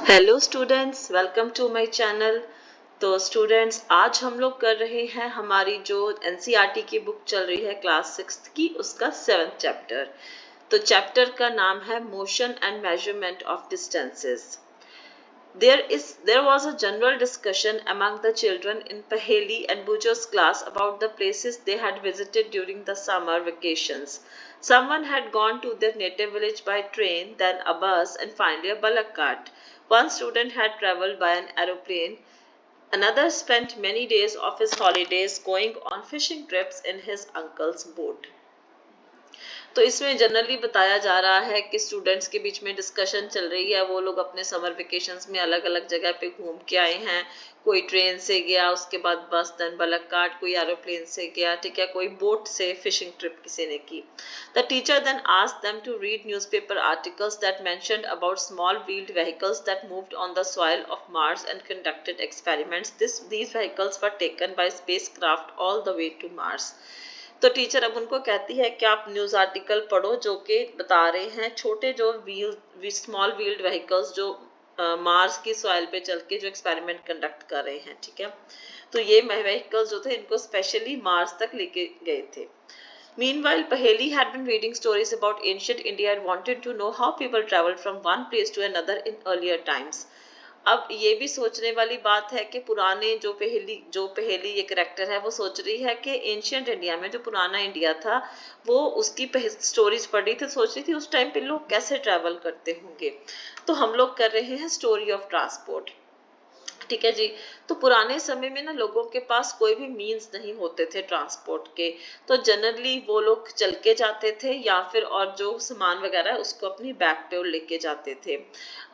Hello students, welcome to my channel. तो students, आज हम लोग कर रहे हैं हमारी जो एनसीईआरटी की बुक चल रही है क्लास 6 की, उसका 7th चैप्टर। तो चैप्टर का नाम है motion and measurement of distances. There was a general discussion among the children in Paheli and Bujo's class about the places they had visited during the summer vacations. Someone had gone to their native village by train, then a bus, and finally a bullock cart. One student had traveled by an aeroplane. Another spent many days of his holidays going on fishing trips in his uncle's boat. तो इसमें generally बताया जा रहा है कि students के बीच में discussion चल रही है। वो लोग अपने समर वेकेशंस में अलग अलग जगह पे घूम के आए हैं। कोई ट्रेन से गया, उसके बाद बस, देन बलक कार्ट, कोई एरोप्लेन से गया, ठीक है, कोई बोट से फिशिंग ट्रिप किसी ने की। The teacher then asked them to read newspaper articles that mentioned about small wheeled vehicles that moved on the soil of Mars and conducted experiments. These vehicles were taken by spacecraft all the way to Mars. तो teacher अब उनको कहती है कि आप news article पढ़ो जो कि बता रहे हैं छोटे जो स्मॉल व्हील्ड व्हीकल्स जो मार्स की सॉइल पे चल के जो एक्सपेरिमेंट कंडक्ट कर रहे हैं, ठीक है। तो ये व्हीकल्स जो थे इनको स्पेशली मार्स तक लेके गए थे। Meanwhile, Paheli had been reading stories about ancient India and wanted to know how people traveled from one place to another in earlier times. अब ये भी सोचने वाली बात है कि पुराने जो पहेली ये करेक्टर है वो सोच रही है कि एंशियंट इंडिया में जो पुराना इंडिया था वो उसकी स्टोरीज पढ़ रही थी, सोच रही थी उस टाइम पे लोग कैसे ट्रैवल करते होंगे। तो हम लोग कर रहे हैं स्टोरी ऑफ ट्रांसपोर्ट, ठीक है जी। तो पुराने समय में ना लोगों के पास कोई भी मीन्स नहीं होते थे ट्रांसपोर्ट के। तो जनरली वो लोग चल के जाते थे या फिर और जो सामान वगैरह है उसको अपनी बैक पे लेके जाते थे।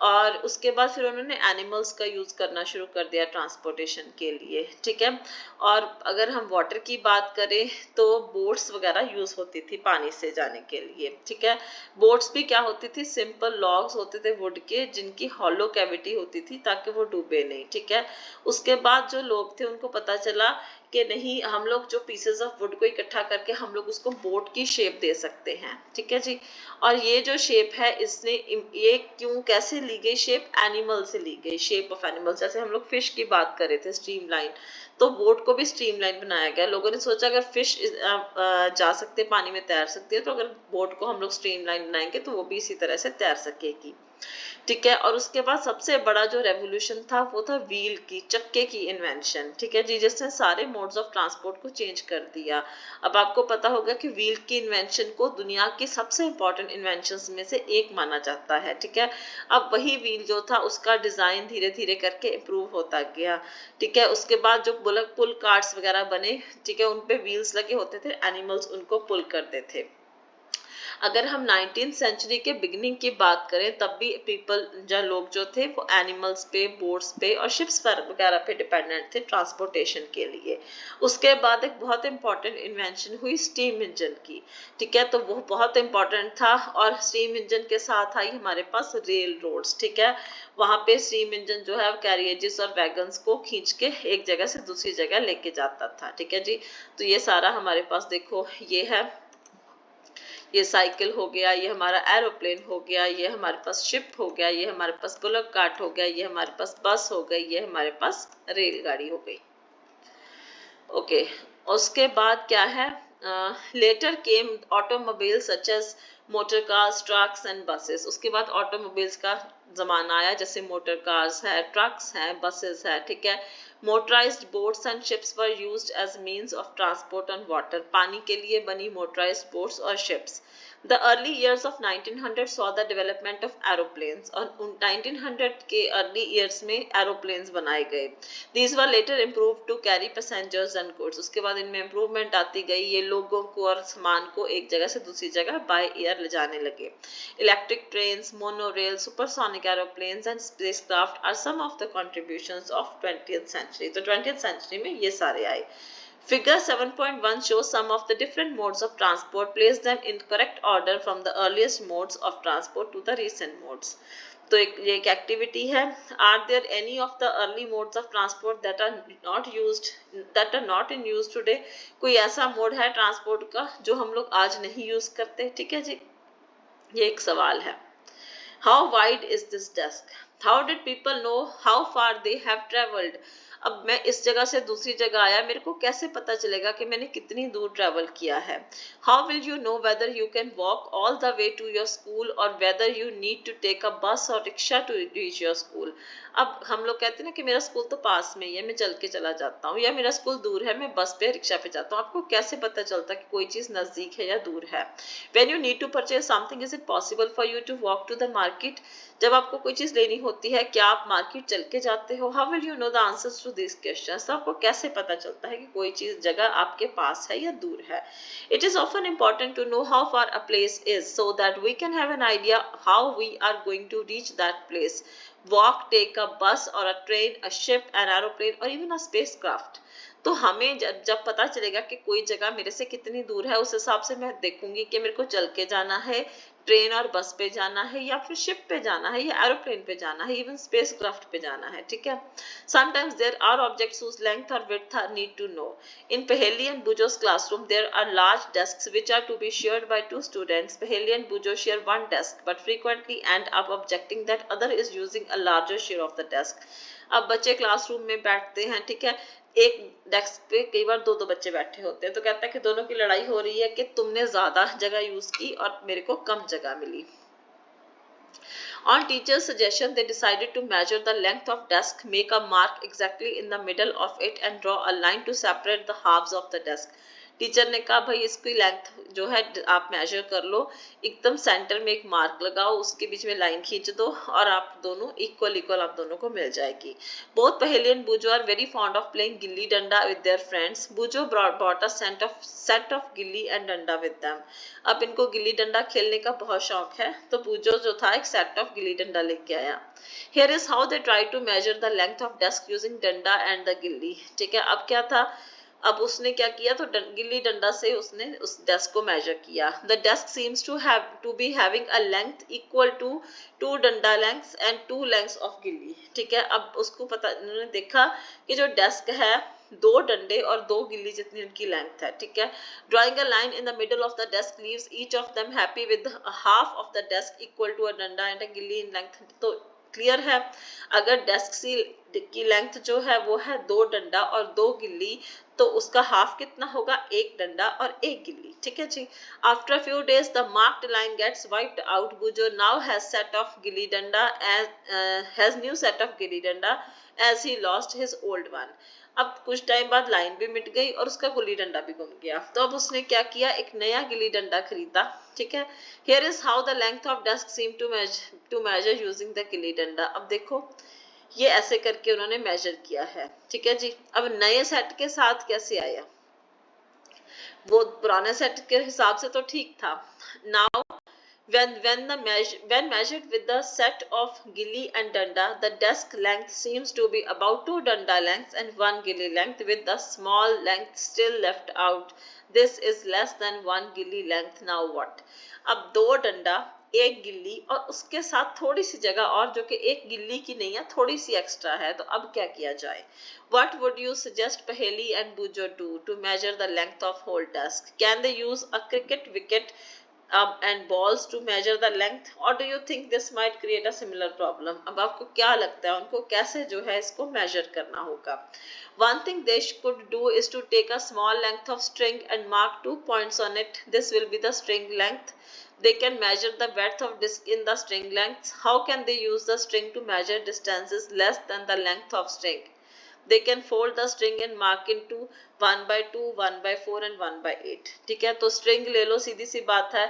और उसके बाद फिर उन्होंने एनिमल्स का यूज करना शुरू कर दिया ट्रांसपोर्टेशन के लिए, ठीक है। और अगर हम वाटर की बात करें तो बोट्स वगैरह यूज होती थी पानी से जाने के लिए, ठीक है। बोट्स भी क्या होती थी, सिंपल लॉग्स होते थे वुड के जिनकी हॉलो कैविटी होती थी ताकि वो डूबे नहीं, ठीक है। उसके बाद जो लोग थे उनको पता चला कि नहीं, हम लोग जो पीसेस ऑफ वुड को इकट्ठा करके हम लोग उसको बोट की शेप दे सकते हैं, ठीक है जी। और ये जो शेप है इसने ये क्यों कैसे ली गई शेप, एनिमल से ली गई, शेप ऑफ एनिमल। जैसे हम लोग फिश की बात कर रहे थे स्ट्रीमलाइन, तो बोट को भी स्ट्रीमलाइन बनाया गया। लोगों ने सोचा अगर फिश जा सकते पानी में तैर सकती है तो अगर बोट को हम लोग स्ट्रीमलाइन बनाएंगे तो वो भी इसी तरह से तैर सकेगी, ठीक है। और उसके बाद सबसे बड़ा जो रेवोल्यूशन था वो था व्हील की, चक्के की इन्वेंशन, ठीक है जी, जिसने सारे मोड्स ऑफ ट्रांसपोर्ट को चेंज कर दिया। अब आपको पता होगा कि व्हील की इन्वेंशन को दुनिया की सबसे इंपॉर्टेंट इन्वेंशंस में से एक माना जाता है, ठीक है। अब वही व्हील जो था उसका डिजाइन धीरे धीरे करके इम्प्रूव होता गया, ठीक है। उसके बाद जो बुलक पुल कार्ट्स वगैरह बने, ठीक है, उनपे व्हील्स लगे होते थे, एनिमल्स उनको पुल करते थे। अगर हम 19th सेंचुरी के बिगिनिंग की बात करें तब भी पीपल लोग जो थे वो एनिमल्स पे, बोट्स पे और शिप्स पर वगैरह पे डिपेंडेंट थे ट्रांसपोर्टेशन के लिए। उसके बाद एक बहुत इंपॉर्टेंट इन्वेंशन हुई स्टीम इंजन की, ठीक है। तो वो बहुत इंपॉर्टेंट था और स्टीम इंजन के साथ आई हमारे पास रेल रोड्स, ठीक है। वहां पे स्टीम इंजन जो है कैरियजेस और वैगन्स को खींच के एक जगह से दूसरी जगह लेके जाता था, ठीक है जी। तो ये सारा हमारे पास देखो, ये है, ये साइकिल हो गया, ये हमारा एरोप्लेन हो गया, ये हमारे पास शिप हो गया, ये हमारे पास बुलक कार्ट हो गया, ये हमारे पास बस हो गई, ये हमारे पास रेलगाड़ी हो गई। ओके, उसके बाद क्या है, later came automobile such as motor cars, trucks and buses. उसके बाद ऑटोमोबाइल्स का जमाना आया, जैसे मोटर कार्स है, ट्रक्स है, बसेस है, ठीक है। Motorised boats and ships were used as means of transport on water. पानी के लिए बनी मोटराइज्ड बोट्स और ships. The early years of 1900 saw the development of aeroplanes और 1900 के early years में aeroplanes बनाए गए। These were later improved to carry passengers and goods। उसके बाद इनमें improvement आती गई, ये लोगों को और सामान को एक जगह से दूसरी जगह by air ले जाने लगे। Electric trains, monorail, supersonic aeroplanes and spacecraft are some of the contributions of 20th century। तो 20th century में ये सारे आए। Figure 7.1 shows some of the different modes of transport. Place them in correct order from the earliest modes of transport to the recent modes. तो ये एक activity है। Are there any of the early modes of transport that are not in use today? कोई ऐसा mode है transport का जो हम लोग आज नहीं यूज करते, ठीक है जी। ये एक सवाल है। How wide is this desk, how did people know how far they have travelled, अब मैं इस जगह से दूसरी जगह आया, मेरे को कैसे पता चलेगा कि मैंने कितनी दूर ट्रेवल किया है। How will you know whether you can walk all the way to your school और whether you need to take a bus और rickshaw to reach your school. अब हम लोग कहते हैं ना कि मेरा स्कूल तो पास में ही है, मैं चल के चला जाता हूँ, या मेरा स्कूल दूर है, मैं बस पे रिक्शा पे जाता हूँ। आपको कैसे पता चलता कि कोई चीज नजदीक है या दूर है। When you need to purchase something, is it possible for you to walk to the market? जब आपको कोई चीज लेनी होती है, क्या आप मार्केट चल के जाते हो? How will you know the answers to these questions? तो आपको कैसे पता चलता है कि कोई चीज जगह आपके पास है या दूर है? It is often important to know how far a place is so that we can have an idea how we are going to reach that place. Walk, take a bus or a train, a ship, an aeroplane or even a spacecraft. तो हमें जब पता चलेगा कि कोई जगह मेरे से कितनी दूर है, उस हिसाब से मैं देखूंगी कि मेरे को चल के जाना है, ट्रेन और बस पे जाना है, या फिर शिप पे जाना है, या एरोप्लेन पे जाना है, इवन स्पेसक्राफ्ट पे जाना है। ठीक है। Sometimes there are objects whose length और width are need to know. In Paheli and Bujo's classroom there are large desks which are to be shared by two students. Paheli and Bujo share one desk but frequently end up objecting that other is using a larger share of the desk. अब बच्चे classroom में बैठते हैं, ठीक है, एक desk पे कई बार दो दो बच्चे बैठे होते हैं, तो कहता है कि दोनों की लड़ाई हो रही है कि तुमने ज्यादा जगह यूज की और मेरे को कम जगह मिली। On teacher's suggestion, they decided to measure the length of desk, make a mark exactly in the middle of it and draw a line to separate the halves of the desk. Teacher ने कहा भाई इसकी length जो है आप major कर लो, एकदम centre में एक मार्क लगाओ, उसके बीच में लाइन खींच दो और आप दोनों इक्वल इक्वल आप दोनों को मिल जाएगी। Both Paheli and Bujo are very fond of playing gilli danda with their friends. Bujo brought a set of gilli and danda with them. अब इनको गिल्ली डंडा खेलने का बहुत शौक है, तो बुजो जो था एक सेट ऑफ गिल्ली डंडा लेके आया। Here is how they try to measure the length of desk using डंडा and the गिल्ली। ठीक है, अब क्या था, अब उसने क्या किया, तो गिल्ली डंडा से उसने उस डेस्क को मेजर किया। The desk seems to be having a length equal to 2 danda lengths and 2 lengths of गिल्ली। ठीक है, अब उसको पता, उन्होंने देखा कि जो डेस्क है 2 डंडे और 2 गिल्ली जितनी उनकी लेंथ है। ठीक है, drawing a line in the middle of the desk leaves each of them happy with half of the desk equal to a danda and अ गिल्ली इन लेंथ। तो क्लियर है, अगर डेस्क की लेंथ जो है वो है 2 डंडा और 2 गिल्ली, तो उसका हाफ कितना होगा, 1 डंडा और 1 गिल्ली। ठीक है जी। After few days the marked line gets wiped out. Bujo now has set of gilli danda has new set of gilli danda as he lost his old one. अब कुछ टाइम बाद लाइन भी मिट गई और उसका गिल्ली डंडा भी गुम गया, तो अब उसने क्या किया, एक नया गिल्ली डंडा खरीदा। ठीक है, here is how the length of desk seem to measure using the gilli danda. अब देखो ये ऐसे करके उन्होंने मेजर किया है। ठीक है जी। अब नए सेट के साथ कैसे आया, वो पुराने सेट के हिसाब से तो ठीक था। Now when measured with the set of gilli and danda, the desk length seems to be about 2 danda lengths and 1 gilli length, with the small length still left out. This is less than 1 gilli length. Now what? अब 2 डंडा, 1 गिल्ली और उसके साथ थोड़ी सी जगह और जो कि 1 गिल्ली की नहीं है, थोड़ी सी एक्स्ट्रा है, तो अब क्या किया जाए? What would you suggest Paheli and Bujo do to measure the length of whole desk? Can they use a cricket wicket and balls to measure the length, or do you think this might create a similar problem? अब आपको क्या लगता है उनको कैसे जो है इसको measure करना होगा? One thing they could do is to take a small length of string and mark 2 points on it. This will be the string length. They can measure the breadth of disc in the string lengths. How can they use the string to measure distances less than the length of string? They can fold the string and mark into 1/2, 1/4 and 1/8। ठीक है, तो string ले लो, सीधी सी बात है,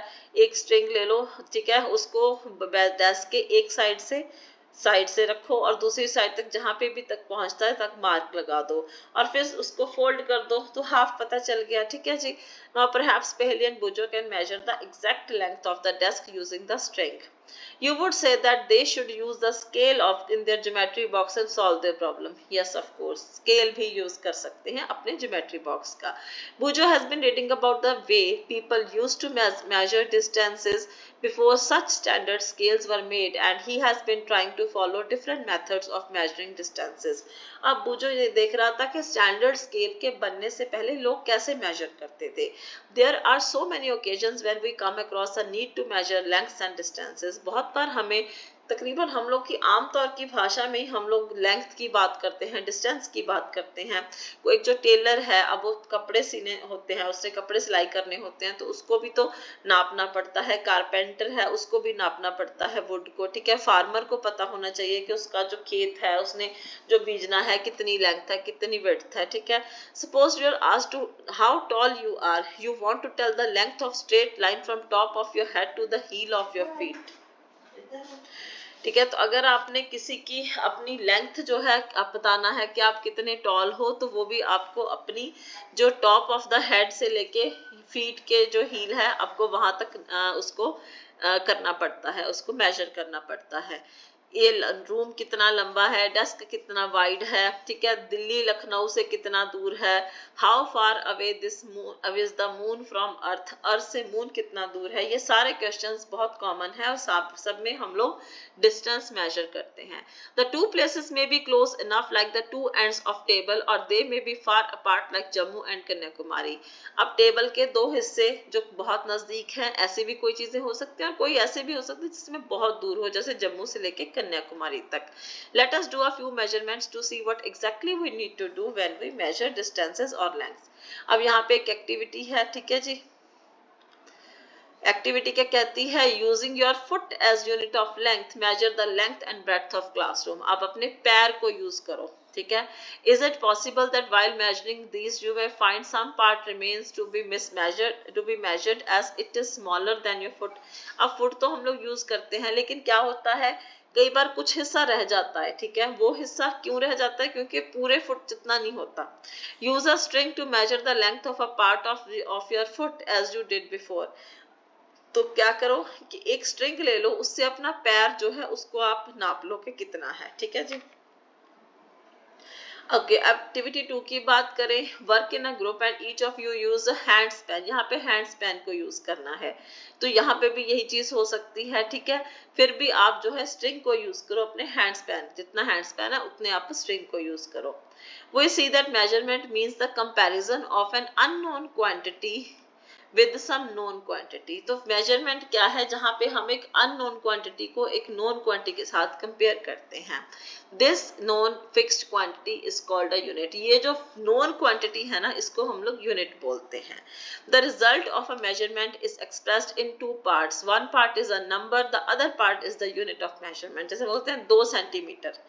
एक string ले लो, ठीक है, उसको डेस्क के एक साइड से रखो और दूसरी साइड तक जहां पे भी तक पहुंचता है तक मार्क लगा दो और फिर उसको फोल्ड कर दो, तो हाफ पता चल गया। ठीक है जी। Now perhaps Paheli and Bujo can measure the exact length of the desk using the string. You would say that they should use the scale of in their geometry box and solve their problem. Yes, of course, scale भी use कर सकते हैं अपने geometry box का। Bujo has been reading about the way people used to measure distances before such standard scales were made, and he has been trying to follow different methods of measuring distances. अब बुजो ये देख रहा था कि standard scale के बनने से पहले लोग कैसे मेजर करते थे. There are so many occasions when we come across a need to measure lengths and distances. बहुत बार हमें तकरीबन हम लोग की आमतौर की भाषा में ही हम लोग लेंथ की बात करते हैं, डिस्टेंस की बात करते हैं. कोई जो टेलर है, अब वो कपड़े सीने होते हैं, उससे कपड़े सिलाई करने होते हैं, तो उसको भी तो नापना पड़ता है. कारपेंटर है, उसको भी नापना पड़ता है वुड को. ठीक है, फार्मर को पता होना चाहिए कि उसका जो खेत है, उसने जो बीजना है, कितनी लेंथ है, कितनी विड्थ है. ठीक है, suppose you are asked to how tall you are, you want to tell the length of straight line from top of your head to the heel of your feet. ठीक है, तो अगर आपने किसी की अपनी लेंथ जो है आप बताना है कि आप कितने टॉल हो, तो वो भी आपको अपनी जो टॉप ऑफ द हेड से लेके फीट के जो हील है, आपको वहां तक उसको करना पड़ता है, उसको मेजर करना पड़ता है. ये रूम कितना लंबा है, डेस्क कितना वाइड है. ठीक है, दिल्ली लखनऊ से कितना दूर है, how far away this moon away is the moon from earth, earth से मून कितना दूर है. ये सारे क्वेश्चंस बहुत कॉमन है और सब में हम लोग डिस्टेंस मेजर करते हैं. The two places may be close enough like the two ends of table or they may be far apart like Jammu and Kanyakumari. अब टेबल के दो हिस्से जो बहुत नजदीक हैं, ऐसी भी कोई चीजें हो सकती हैं और कोई ऐसे भी हो सकती है जिसमें बहुत दूर हो, जैसे जम्मू से लेके कन्याकुमारी तक. Let us do a few measurements to see what exactly we need to do when we measure distances or lengths. अब यहाँ पे एक एक्टिविटी है. ठीक है जी, एक्टिविटी क्या कहती है, using your foot as unit of length measure the length and breadth of classroom. आप अपने पैर को यूज करो. ठीक है, is it possible that while measuring these you may find some part remains to be measured as it is smaller than your foot. अब foot तो हम लोग यूज करते हैं, लेकिन क्या होता है कई बार कुछ हिस्सा रह जाता है. ठीक है, वो हिस्सा क्यों रह जाता है, क्योंकि पूरे फुट जितना नहीं होता. Use a string to measure the length of a part of your foot as you did before. तो क्या करो कि एक स्ट्रिंग ले लो, उससे अपना पैर जो है उसको आप नाप लो कि कितना है. ठीक है जी. ओके, एक्टिविटी 2 की बात करें. Work in a group and each of you use hand span. यहाँ पे हैंड स्पैन को यूज करना है, तो यहाँ पे भी यही चीज हो सकती है. ठीक है, फिर भी आप जो है स्ट्रिंग को यूज करो. अपने हैंड स्पैन, जितना हैंड स्पैन है उतने आप स्ट्रिंग को यूज करो. We see that measurement means the comparison of an unknown quantity with some known quantity. तो measurement क्या है, जहाँ पे हम एक unknown quantity को एक known quantity के साथ compare करते हैं. This known fixed quantity is called a unit. ये जो known quantity है ना, इसको हम लोग unit बोलते हैं. The result of a measurement is expressed in two parts. One part is a number, the other part is the unit of measurement. जैसे बोलते हैं 2 सेंटीमीटर,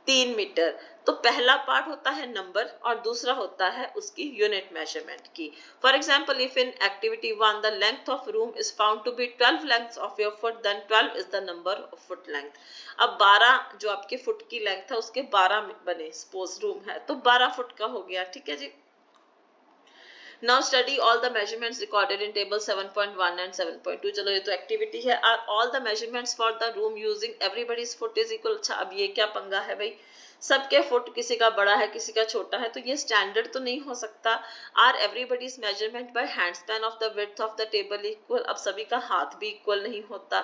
3 मीटर, तो पहला पार्ट होता है नंबर और दूसरा होता है उसकी यूनिट मेजरमेंट की. For example, if in activity 1 the length of room is found to be 12 lengths of your foot, then 12 is the number of foot length. अब 12 जो आपके फुट की लेंथ है उसके 12 बने, सपोज रूम है तो 12 फुट का हो गया. ठीक है जी. Now study all the measurements recorded in table 7.1 and 7.2. चलो ये तो एक्टिविटी है. Are all the measurements for the room using everybody's foot is equal. अच्छा, अब ये क्या पंगा है भाई, सबके फुट किसी का बड़ा है किसी का छोटा है, तो ये स्टैंडर्ड तो नहीं हो सकता. Are everybody's measurement by hand span of the width of the table equal. अब सभी का हाथ भी इक्वल नहीं होता.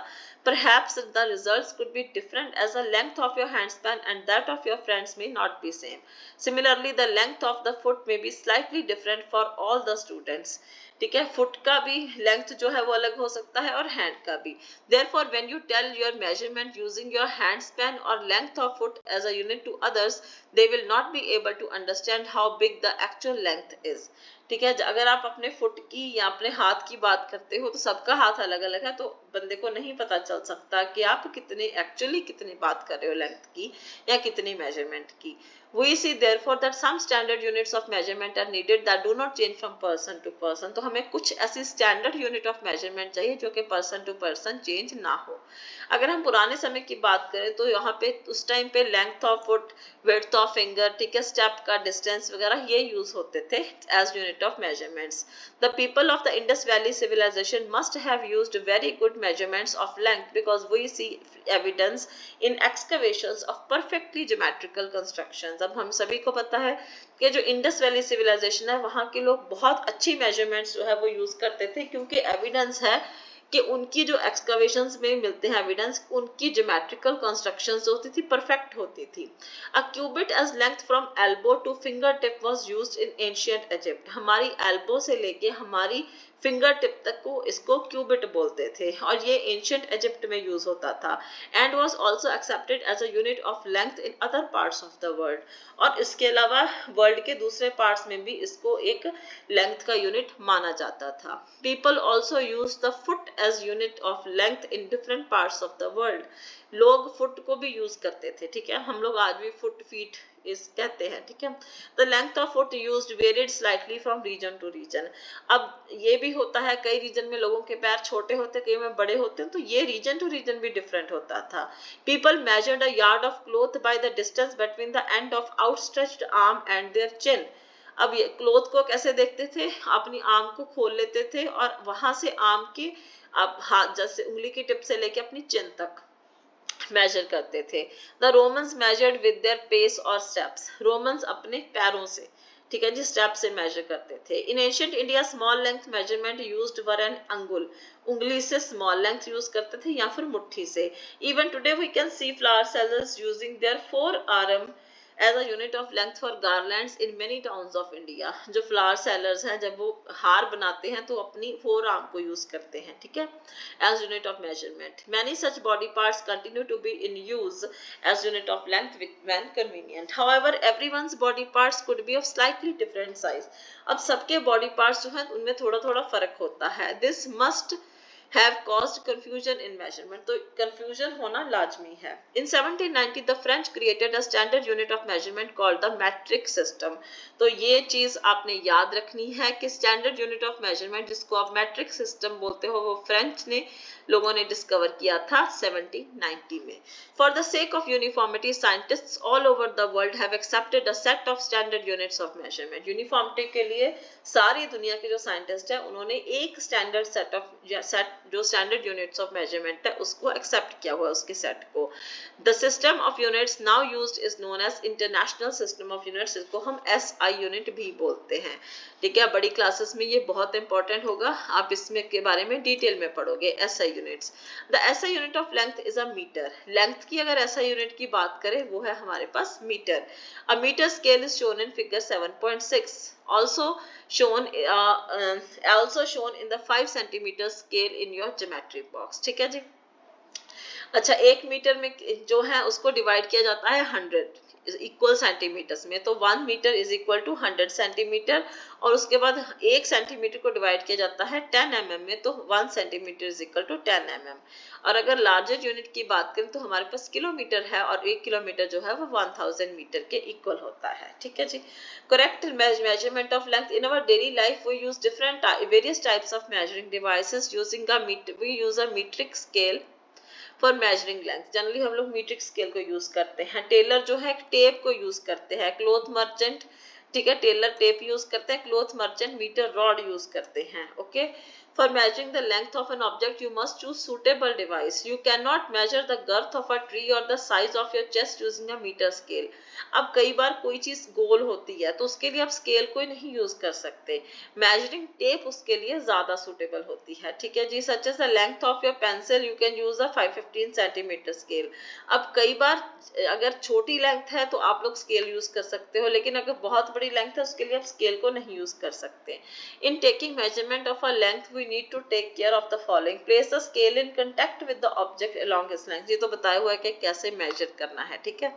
Perhaps the results could be different as the length of your hand span and that of your friends may not be same. Similarly the length of the foot may be slightly different for all the students. ठीक है, foot का भी length जो है वो अलग हो सकता है और हैंड का भी. Therefore, when you tell your measurement using your hand span or length of foot as a unit to others, they will not be able to understand how big the actual length is. ठीक है, अगर आप अपने foot की या अपने हाथ की बात करते हो तो सबका हाथ अलग अलग है, तो बंदे को नहीं पता चल सकता कि आप कितनी बात कर रहे हो लेंथ की या कितनी मेजरमेंट की. We see therefore that some standard units of measurement are needed that do not change from person to person. तो हमें कुछ ऐसी standard unit of measurement चाहिए जो कि person to person change ना हो. अगर हम पुराने समय की बात करें तो यहाँ पे उस टाइम पे length of foot, width of finger, ठीक है, step का distance वगैरह ये use होते थे as unit of measurements. The people of the Indus Valley civilization must have used very good measurements of length because we see evidence in excavations of perfectly geometrical constructions. अब हम सभी को पता है कि जो इंडस वैली सिविलाइजेशन है वहां के लोग बहुत अच्छी मेजरमेंट्स जो है वो यूज करते थे, क्योंकि एविडेंस है कि उनकी जो एक्सकवेशंस में मिलते हैं एविडेंस, उनकी ज्योमेट्रिकल कंस्ट्रक्शंस जो होती थी परफेक्ट होती थी। A cubit as length from elbow to finger tip was use in ancient Egypt. हमारी एल्बो से लेके हमारी फिंगर टिप तक को इसको क्यूबिट बोलते थे और ये एंशियंट इजिप्ट में यूज होता था and was also accepted as a unit of length in other parts of the world. और इसके अलावा वर्ल्ड के दूसरे पार्ट्स में भी इसको एक लेंथ का यूनिट माना जाता था। People also use the foot as unit of length in different parts of the world. लोग फुट को भी यूज करते थे, ठीक है, हम लोग आज भी फुट फीट इस कहते हैं, ठीक है। The length of foot used varied slightly from region to region. अब ये भी होता है कई रीजन में लोगों के पैर छोटे होते हैं, कई में बड़े होते हैं, तो ये रीजन टू रीजन भी डिफरेंट होता था। People measured a yard of cloth by the distance between the end of outstretched arm and their chin. अब ये क्लॉथ को कैसे देखते थे, अपनी आर्म को खोल लेते थे और वहां से आर्म के अब हाथ जैसे उंगली की टिप से लेके अपनी चिन तक मेजर करते थे। The Romans measured with their pace or steps. Romans अपने पैरों से, ठीक है जी, स्टेप से मेजर करते थे। इन ancient India small length measurement used वर एन अंगुल। उंगली से स्मॉल लेंथ यूज करते थे या फिर मुट्ठी से। Even today we can see flower sellers using their forearm as a unit of length for garlands in many towns of India. जो फ्लावर सेलर्स हैं जब वो हार बनाते हैं तो अपनी फोर आर्म को यूज करते हैं, ठीक है, as unit of measurement. Many such body parts continue to be in use as unit of length when convenient. However, everyone's body parts could be of slightly different size. अब सबके body parts जो हैं उनमें थोड़ा थोड़ा फर्क होता है। This must have caused confusion in measurement. तो confusion होना लाजमी है। In 1790 the French created a standard unit of measurement called the metric system. तो ये चीज आपने याद रखनी है कि standard unit of measurement जिसको आप metric system बोलते हो वो फ्रेंच ने लोगों ने डिस्कवर किया था 1790 में। For the sake of uniformity, scientists all over the world have accepted a set of standard units of measurement. Uniformity के लिए सारी दुनिया के जो साइंटिस्ट हैं उन्होंने एक स्टैंडर्ड सेट जो स्टैंडर्ड यूनिट्स ऑफ मेजरमेंट है उसको एक्सेप्ट किया हुआ उसके सेट को। The system of units now used is known as international system of units, इसको हम एसआई यूनिट भी बोलते हैं, ठीक है। बड़ी क्लासेस में ये बहुत इंपॉर्टेंट होगा, आप इसमें के बारे में डिटेल में पढ़ोगे। SI units, the SI unit of length is a metre. Length की अगर एसआई यूनिट की बात करें वो है हमारे पास metre. A metre scale is shown in figure 7.6, also shown in the 5 centimeter scale in your geometry box, ठीक है जी। अच्छा, एक मीटर में जो है उसको डिवाइड किया जाता है 100 इक्वल सेंटीमीटर्स में, तो 1 metre is equal to 100 centimetre. और उसके बाद 1 सेंटीमीटर को डिवाइड किया जाता है 10 mm में, तो 1 centimetre is equal to 10 mm। और अगर लार्जर यूनिट की बात करें तो हमारे पास किलोमीटर है और 1 किलोमीटर जो है वो 1000 मीटर के इक्वल होता है, ठीक है जी। Correct measurement of length in our daily life we use different various types of measuring devices using we use a metric scale for measuring length. Generally हम लोग मीट्रिक स्केल को यूज करते हैं। टेलर जो है टेप को use करते हैं। क्लॉथ मर्चेंट, ठीक है, टेलर टेप यूज करते हैं। Cloth merchant metre rod use करते हैं। Okay, for measuring the length of an object you must choose suitable device. You cannot measure the girth of a tree or the size of your chest using a meter scale. अब कई बार कोई चीज गोल होती है तो उसके लिए आप स्केल को नहीं यूज कर सकते, मेजरिंग टेप उसके लिए ज्यादा सुटेबल होती है, ठीक है जी। Such as the length of your pencil you can use a 515 centimetre scale. अब कई बार अगर छोटी लेंथ है तो आप लोग स्केल यूज कर सकते हो, लेकिन अगर बहुत बड़ी लेंथ है उसके लिए आप स्केल को नहीं यूज कर सकते। In taking measurement of a length we need to take care of the following. Place the scale in contact with the object along its length. ये तो बताया हुआ है कि कैसे मेजर करना है, ठीक है।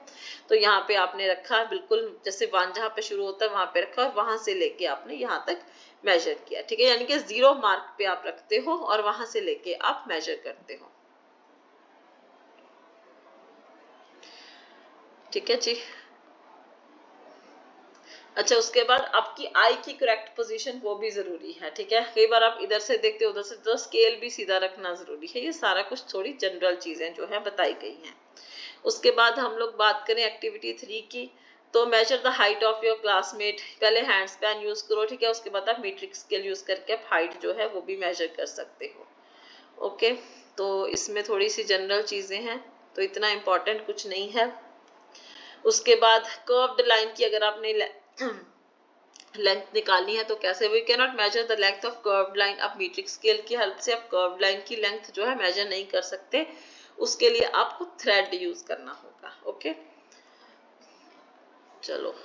तो यहाँ पे आपने रखा बिल्कुल जैसे 1 जहाँ पे शुरू होता है वहां पे रखा और वहां से लेके आपने यहाँ तक मेजर किया, ठीक है। यानी कि 0 मार्क पे आप रखते हो और वहां से लेके आप मेजर करते हो, ठीक है जी। अच्छा, उसके बाद आपकी आई की करेक्ट पोजीशन वो भी जरूरी है, ठीक है। कई बार आप इधर से देखते हो उधर से, तो स्केल भी सीधा रखना जरूरी है। ये सारा कुछ थोड़ी जनरल चीजें जो है बताई गई हैं। उसके बाद हम लोग बात करें एक्टिविटी 3 की, तो measure the height of your classmate. पहले हैंड स्पैन यूज करो, ठीक है। उसके बाद आप मीट्रिक स्केल यूज करके आप हाइट जो है वो भी मेजर कर सकते हो। ओके, तो इसमें थोड़ी सी जनरल चीजें हैं, तो इतना इम्पोर्टेंट कुछ नहीं है। उसके बाद कर्व्ड लाइन की अगर आपने लेंथ निकालनी है तो कैसे, we can not measure the length of curved line. अब मीट्रिक स्केल की हेल्प से आप कर्व्ड लाइन की लेंथ जो है मेजर नहीं कर सकते, उसके लिए आपको थ्रेड यूज करना होगा। ओके चलो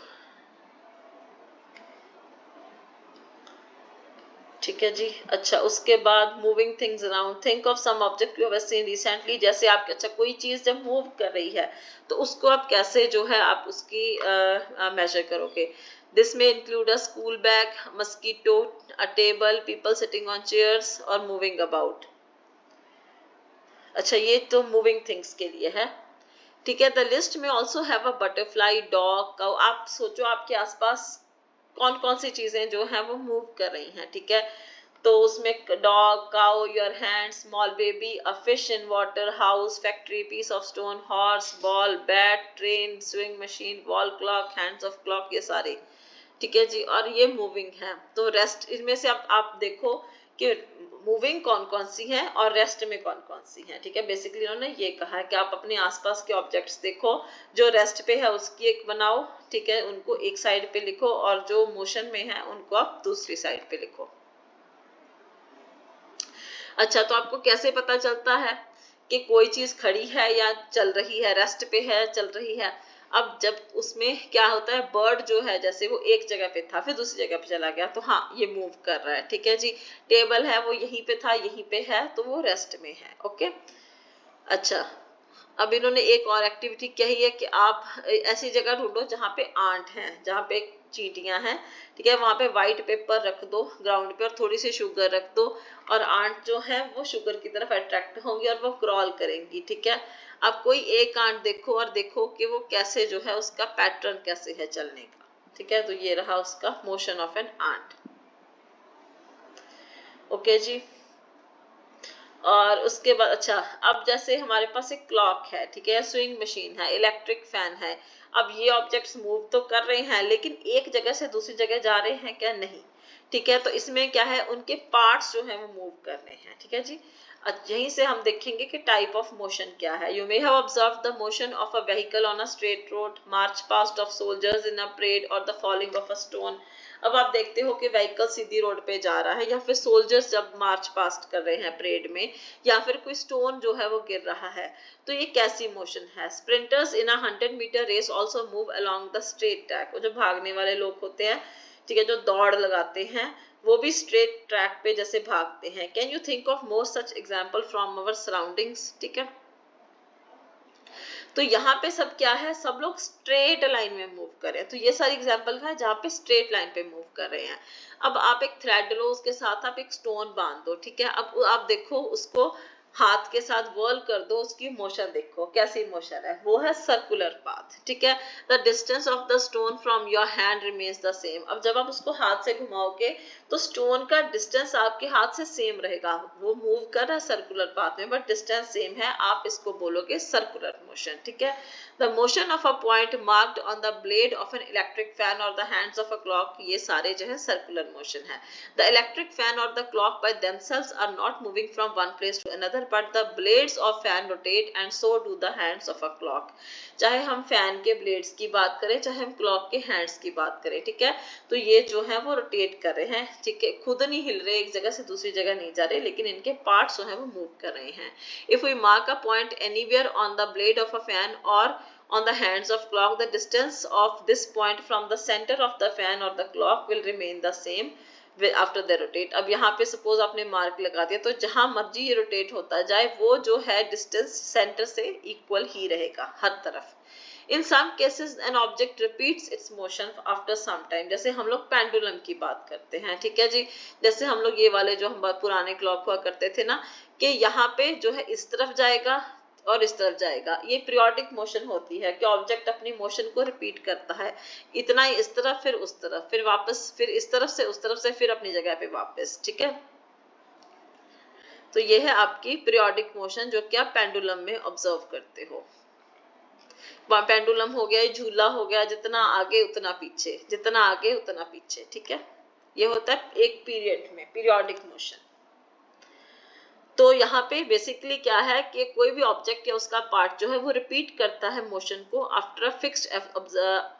ठीक है जी। अच्छा उसके बाद moving things around, think of some object you have seen recently. जैसे आप, अच्छा कोई चीज जब मूव कर रही है तो उसको आप कैसे जो है आप उसकी मेजर करोगे। दिस में include a school bag, mosquito, a table, people sitting on chairs और मूविंग अबाउट। अच्छा ये तो मूविंग थिंग्स के लिए है। ठीक है, द लिस्ट में also have a butterfly, dog, cow. आप सोचो आपके आसपास कौन कौन सी चीजें जो हैं वो मूव कर रही हैं। ठीक है, तो उसमें dog, cow, your hand, small baby, a fish in water, house, factory, piece of stone, horse, ball, bat, train, swing machine, wall clock, hands of clock, ये सारे। ठीक है जी, और ये मूविंग है। तो रेस्ट इनमें से आप देखो कि मूविंग कौन कौन सी है और रेस्ट में कौन कौन सी है। ठीक है, बेसिकली उन्होंने ये कहा है कि आप अपने आसपास के ऑब्जेक्ट्स देखो, जो रेस्ट पे है उसकी एक बनाओ। ठीक है, उनको एक साइड पे लिखो और जो मोशन में है उनको आप दूसरी साइड पे लिखो। अच्छा तो आपको कैसे पता चलता है कि कोई चीज खड़ी है या चल रही है, रेस्ट पे है, चल रही है। अब जब उसमें क्या होता है, बर्ड जो है जैसे वो एक जगह पे था फिर दूसरी जगह पे चला गया तो हाँ ये मूव कर रहा है। ठीक है जी, टेबल है वो यहीं पे था यहीं पे है तो वो रेस्ट में है। ओके अच्छा, अब इन्होंने एक और एक्टिविटी कही है कि आप ऐसी जगह ढूंढो जहाँ पे आंट हैं, जहाँ पे चींटियां हैं। ठीक है, वहां पे व्हाइट पेपर रख दो ग्राउंड पे और थोड़ी सी शुगर रख दो और आंट जो है वो शुगर की तरफ अट्रैक्ट होंगी और वो क्रॉल करेंगी। ठीक है, अब कोई एक आंट देखो और देखो कि वो कैसे जो है उसका पैटर्न कैसे है चलने का। ठीक है, तो ये रहा उसका motion of an ant. Okay जी, और उसके बाद अच्छा, अब जैसे हमारे पास एक क्लॉक है, ठीक है, स्विंग मशीन है, इलेक्ट्रिक फैन है। अब ये ऑब्जेक्ट्स मूव तो कर रहे हैं लेकिन एक जगह से दूसरी जगह जा रहे हैं क्या, नहीं। ठीक है, तो इसमें क्या है, उनके पार्ट्स जो है वो मूव कर रहे हैं। ठीक है जी, यहीं से हम देखेंगे कि टाइप ऑफ मोशन क्या है। You may have observed the motion of a vehicle on a straight road, march past of soldiers in a parade और the falling of a stone. अब आप देखते हो कि व्हीकल सीधी रोड पे जा रहा है या फिर सोल्जर्स जब मार्च पास्ट कर रहे हैं परेड में, या फिर कोई स्टोन जो है वो गिर रहा है। तो ये कैसी मोशन है। Sprinters in a 100 metre race also move along the straight track. जो भागने वाले लोग होते हैं, ठीक है, जो दौड़ लगाते हैं वो भी स्ट्रेट ट्रैक पे जैसे भागते हैं। Can you think of more such example from our surroundings. ठीक है, तो यहाँ पे सब क्या है, सब लोग स्ट्रेट लाइन में मूव कर रहे हैं। तो ये सारी एग्जांपल है जहाँ पे स्ट्रेट लाइन पे मूव कर रहे हैं। अब आप एक थ्रेड लो, उसके साथ आप एक स्टोन बांध दो। ठीक है, अब आप देखो उसको हाथ के साथ वर्ल कर दो, उसकी मोशन देखो कैसी मोशन है, वो है सर्कुलर पाथ। ठीक है, the distance of the stone from your hand remains the same. अब जब आप उसको हाथ से घुमाओगे तो स्टोन का डिस्टेंस आपके हाथ से सेम रहेगा। वो मूव कर रहा है सर्कुलर पाथ में बट डिस्टेंस सेम है, आप इसको बोलोगे सर्कुलर मोशन। ठीक है, the motion of a point marked on the blade of an electric fan और the hands of a clock, ये सारे जो है सर्कुलर मोशन है। द इलेक्ट्रिक फैन और the clock by themselves are not moving from one place to another but the blades of fan rotate and so do the hands of a clock। चाहे हम fan के blades की बात करें चाहे हम clock के हैंड्स की बात करें, ठीक है, तो ये जो है वो रोटेट कर रहे हैं। ठीक है, खुद नहीं हिल रहे, एक जगह से दूसरी जगह नहीं जा रहे, लेकिन इनके पार्ट्स जो है वो मूव कर रहे हैं। If we mark a point anywhere on the blade of a fan or on the hands of clock, the distance of this point from the center of the fan or the clock will remain the same after the rotate. अब यहाँ पे suppose आपने mark लगा दिया तो जहां मर्जी ये रोटेट होता जाए वो जो है डिस्टेंस सेंटर से इक्वल ही रहेगा हर तरफ। In some cases an object repeats its motion after some time. जैसे हम लोग पेंडुलम की बात करते हैं, ठीक है जी, जैसे हम लोग ये वाले जो हम पुराने क्लॉक हुआ करते थे ना, कि यहाँ पे जो है इस तरफ जाएगा और इस तरफ जाएगा, ये पीरियोडिक मोशन होती है कि ऑब्जेक्ट अपनी मोशन को रिपीट करता है, इतना ही इस तरफ फिर उस तरफ फिर वापस फिर इस तरफ से उस तरफ से फिर अपनी जगह पे वापस। ठीक है, तो ये है आपकी पीरियोडिक मोशन जो कि आप पेंडुलम में ऑब्जर्व करते हो। पेंडुलम हो गया, झूला हो गया, जितना आगे उतना पीछे, जितना आगे उतना पीछे। ठीक है, ये होता है एक पीरियड में पीरियोडिक मोशन। तो यहाँ पे बेसिकली क्या है कि कोई भी ऑब्जेक्ट या उसका पार्ट जो है वो रिपीट करता है मोशन को after a fixed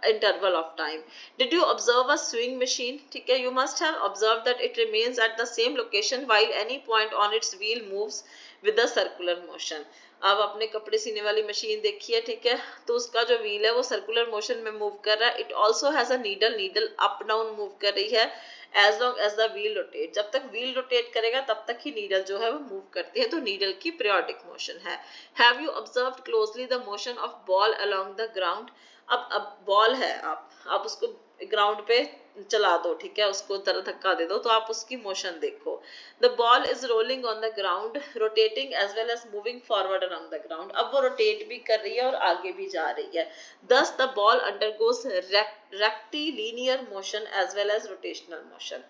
interval of time. Did you observe a swing machine? ठीक है, you must have observe that it remains at the same location while any point on it's wheel moves with a circular motion. अब आपने कपड़े सीने वाली machine देखी है, ठीक है, तो उसका जो व्हील है वो सर्कुलर मोशन में मूव कर रहा है. It also has a needle, needle up down move कर रही है as long as the wheel rotate. जब तक व्हील रोटेट करेगा तब तक ही नीडल जो है वो मूव करती है, तो नीडल की पीरियोडिक मोशन है. Have you observed closely the motion of ball along the ground? अब बॉल है, आप उसको ग्राउंड पे चला दो, ठीक है, उसको धक्का दे दो तो आप उसकी मोशन देखो. The ball is rolling on the ground, rotating as well as moving forward around the ground. अब वो रोटेट भी कर रही है और आगे भी जा रही है. Thus the ball undergoes rectilinear motion as well as rotational motion.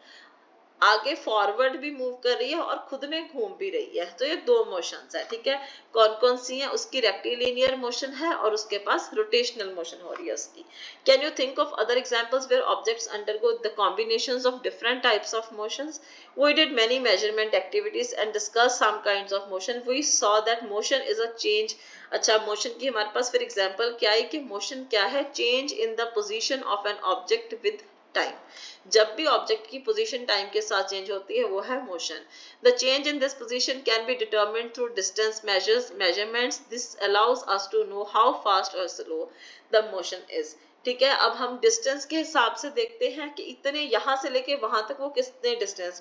आगे फॉरवर्ड भी मूव कर रही है और खुद में घूम भी रही है, तो ये दो मोशंस है, ठीक है. कौन कौन सी है? उसकी रेक्टिलिनियर मोशन है और उसके पास रोटेशनल मोशन हो रही है उसकी. Can you think of other examples where objects undergo the combinations of different types of motions? We did many measurement activities and discussed some kinds of motion. We saw that motion is a change. अच्छा, motion की हमारे पास फिर example क्या है कि motion क्या है? Change in the position of an object with time. जब भी ऑब्जेक्ट की पोजीशन टाइम के साथ चेंज होती है वो है motion. The change in this position can be determined through distance measurements. This allows us to know how fast or slow the motion is. ठीक है, अब हम डिस्टेंस के हिसाब से देखते हैं कि इतने यहाँ से लेके वहां तक वो कितने डिस्टेंस,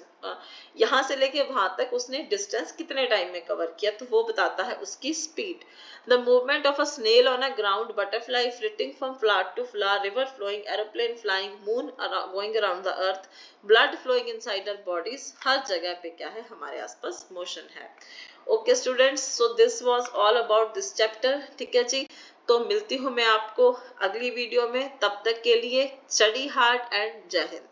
यहाँ से लेके वहां तक उसने डिस्टेंस कितने टाइम में कवर किया, तो वो बताता है उसकी speed. The movement of a snail on a ground, butterfly flitting from flower to flower, river flowing, aeroplane flying, moon going around the earth, blood flowing inside our bodies, हर जगह पे क्या है? हमारे आसपास मोशन है. Okay students, so this was all about this chapter. ठीक है जी, तो मिलती हूँ मैं आपको अगली वीडियो में. तब तक के लिए स्टडी हार्ड एंड जय हिंद.